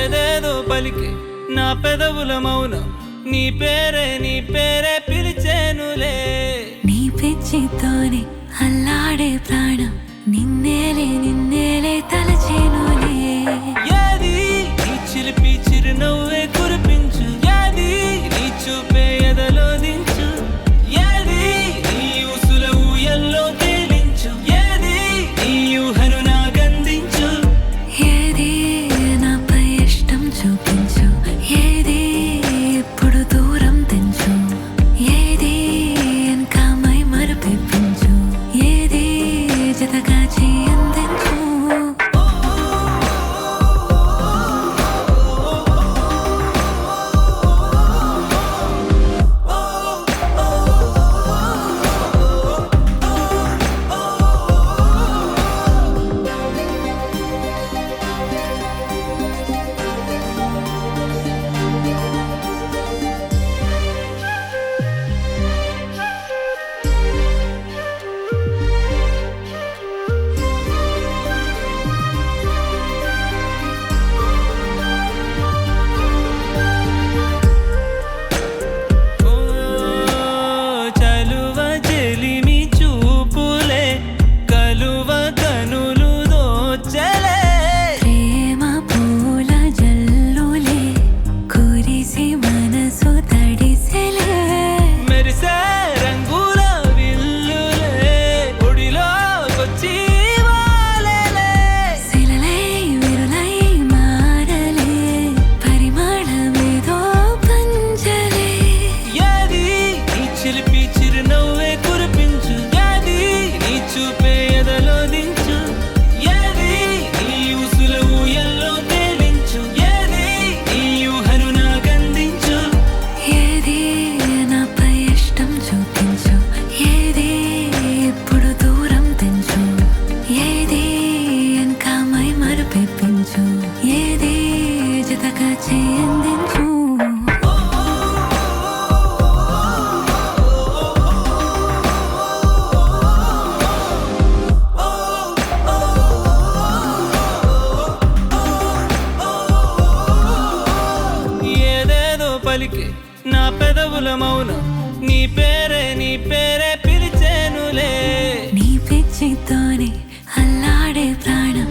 ఏదేదో పలికే నా పెదవుల మౌనం నీ పేరే పిలిచేనులే. నీ పిచ్చితోనే అల్లాడే ప్రాణం నిన్నేలే తలచేనులే. ఏది నీ చిలిపి చిరునవ్వే కురిపించు, ఏది నీ చూపే ఎదలో దించు, ఏది నీ ఊసుల ఊయల్లో తేలించు, ఏది నీ ఊహను నాకందించు. ఏది నాపై ఇష్టం చూపించు, ఏది ఎప్పుడు దూరం తెంచు, ఏది ఇంకా మై మరపించు, ఏది జతగా చేయందించు. ఏది జతగా చేయందించు. ఏదేదో పలికే నా పెదవుల మౌనం నీ పేరే పిలిచేనులే. నీ పిచ్చితోనే అల్లాడే ప్రాణం